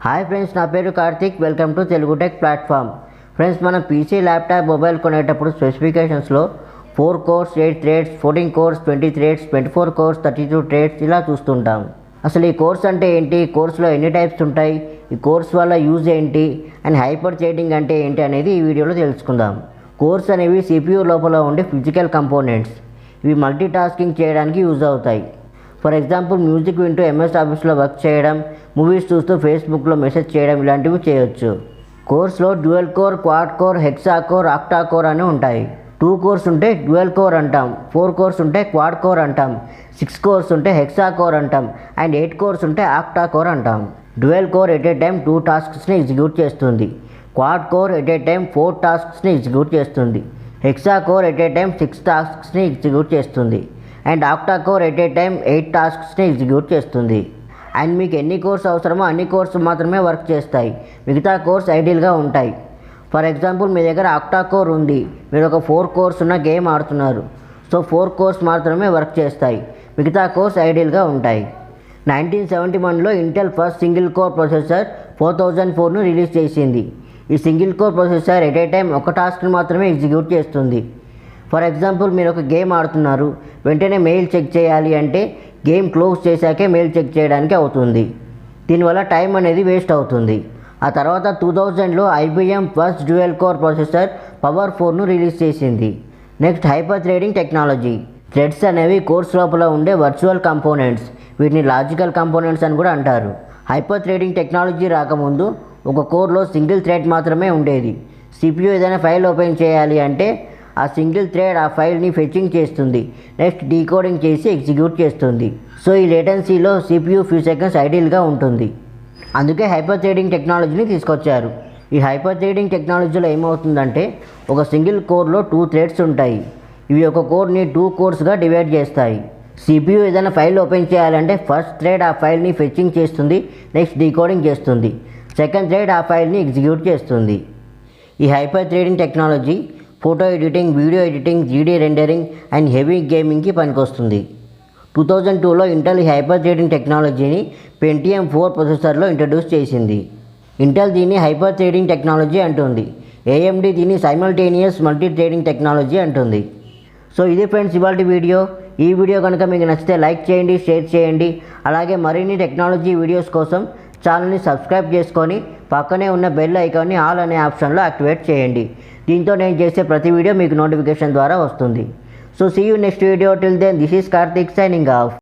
Hi friends, నా పేరు Karthik. Welcome to Telugu tech platform. Friends, మనం పీసీ, ల్యాప్టాప్, మొబైల్ కొనేటప్పుడు స్పెసిఫికేషన్స్లో 4 course, 8 threads, 14 course, 20 threads, 24 course, 32 threads ఇలా చూస్తుంటాం. అసలు ఈ కోర్స్ అంటే ఏంటి, కోర్సులో ఎన్ని టైప్స్ ఉంటాయి, ఈ కోర్స్ వల్ల యూజ్ ఏంటి అండ్ హైపర్ థ్రెడింగ్ అంటే ఏంటి అనేది ఈ వీడియోలో తెలుసుకుందాం. కోర్స్ అనేవి CPU లోపల ఉండే ఫిజికల్ కంపోనెంట్స్. ఇవి మల్టీ టాస్కింగ్ చేయడానికి యూజ్ అవుతాయి. ఫర్ ఎగ్జాంపుల్, మ్యూజిక్ వింటూ MS ఆఫీస్లో వర్క్ చేయడం, మూవీస్ చూస్తూ ఫేస్బుక్లో మెసేజ్ చేయడం ఇలాంటివి చేయొచ్చు. కోర్స్లో dual core, quad core, hexa core, octa core అని ఉంటాయి. 2 కోర్స్ ఉంటే డ్యూయల్ కోర్ అంటాం, 4 కోర్స్ ఉంటే క్వాడ్ కోర్ అంటాం, 6 కోర్స్ ఉంటే హెక్సా కోర్ అంటాం అండ్ 8 కోర్స్ ఉంటే ఆక్టా కోర్ అంటాం. Dual core at a time 2 టాస్క్స్ని ఎగ్జిక్యూట్ చేస్తుంది. Quad core at a time 4 టాస్క్స్ని ఎగ్జిక్యూట్ చేస్తుంది. Hexa core at a time 6 టాస్క్స్ని ఎగ్జిక్యూట్ చేస్తుంది and octa core at a time 8 టాస్క్స్ని ఎగ్జిక్యూట్ చేస్తుంది. అండ్ మీకు ఎన్ని కోర్స్ అవసరమో అన్ని కోర్స్ మాత్రమే వర్క్ చేస్తాయి, మిగతా కోర్స్ ఐడియల్గా ఉంటాయి. ఫర్ ఎగ్జాంపుల్, మీ దగ్గర ఆక్టా కోర్ ఉంది, మీరు ఒక 4 కోర్స్ ఉన్న గేమ్ ఆడుతున్నారు. సో 4 కోర్స్ మాత్రమే వర్క్ చేస్తాయి, మిగతా కోర్స్ ఐడియల్గా ఉంటాయి. 1971లో Intel first single core processor 4004ను రిలీజ్ చేసింది. ఈ single core processor at a time ఒక టాస్క్ని మాత్రమే ఎగ్జిక్యూట్ చేస్తుంది. ఫర్ ఎగ్జాంపుల్, మీరు ఒక గేమ్ ఆడుతున్నారు, వెంటనే మెయిల్ చెక్ చేయాలి అంటే గేమ్ క్లోజ్ చేశాకే మెయిల్ చెక్ చేయడానికి అవుతుంది. దీనివల్ల టైం అనేది వేస్ట్ అవుతుంది. ఆ తర్వాత 2000లో IBM first dual core processor power 4ను రిలీజ్ చేసింది. Next, hyper threading technology. Threads అనేవి కోర్స్ లోపల ఉండే వర్చువల్ కంపోనెంట్స్, వీటిని లాజికల్ కంపోనెంట్స్ అని కూడా అంటారు. హైపర్ థ్రెడింగ్ టెక్నాలజీ రాకముందు ఒక కోర్లో సింగిల్ థ్రెడ్ మాత్రమే ఉండేది. CPU ఏదైనా ఫైల్ ఓపెన్ చేయాలి అంటే ఆ సింగిల్ థ్రెడ్ ఆ ఫైల్ని ఫెచింగ్ చేస్తుంది, నెక్స్ట్ డీకోడింగ్ చేసి ఎగ్జిక్యూట్ చేస్తుంది. సో ఈ లేటెన్సీలో CPU ఫ్యూ సెకండ్స్ ఐడియల్గా ఉంటుంది. అందుకే హైపర్ థ్రెడింగ్ టెక్నాలజీని తీసుకొచ్చారు. ఈ హైపర్ థ్రెడింగ్ టెక్నాలజీలో ఏమవుతుందంటే, ఒక సింగిల్ కోర్లో 2 థ్రెడ్స్ ఉంటాయి. ఇవి ఒక కోర్ని 2 కోర్స్గా డివైడ్ చేస్తాయి. CPU ఏదైనా ఫైల్ ఓపెన్ చేయాలంటే ఫస్ట్ థ్రెడ్ ఆ ఫైల్ని ఫెచింగ్ చేస్తుంది, నెక్స్ట్ డీకోడింగ్ చేస్తుంది. సెకండ్ థ్రెడ్ ఆ ఫైల్ని ఎగ్జిక్యూట్ చేస్తుంది. ఈ hyper threading technology photo editing, video editing, 3D rendering and heavy గేమింగ్కి పనికొస్తుంది. 2002లో ఇంటెల్ ఈ హైపర్ థ్రెడింగ్ టెక్నాలజీని Pentium 4 ప్రొసెసర్లో ఇంట్రడ్యూస్ చేసింది. ఇంటెల్ దీన్ని హైపర్ థ్రెడింగ్ టెక్నాలజీ అంటుంది. AMD దీన్ని సైమల్టేనియస్ మల్టీ థ్రెడింగ్ టెక్నాలజీ అంటుంది. సో ఇది ఫ్రెండ్స్ ఇవాల్టి వీడియో. ఈ వీడియో కనుక మీకు నచ్చితే లైక్ చేయండి, షేర్ చేయండి. అలాగే మరిన్ని టెక్నాలజీ వీడియోస్ కోసం ఛానల్ని సబ్స్క్రైబ్ చేసుకొని పక్కనే ఉన్న బెల్ ఐకాన్ని ఆల్ అనే ఆప్షన్లో యాక్టివేట్ చేయండి. దీంతో నేను చేసే ప్రతి వీడియో మీకు నోటిఫికేషన్ ద్వారా వస్తుంది. So see you next video. Till then, this is Karthik signing of.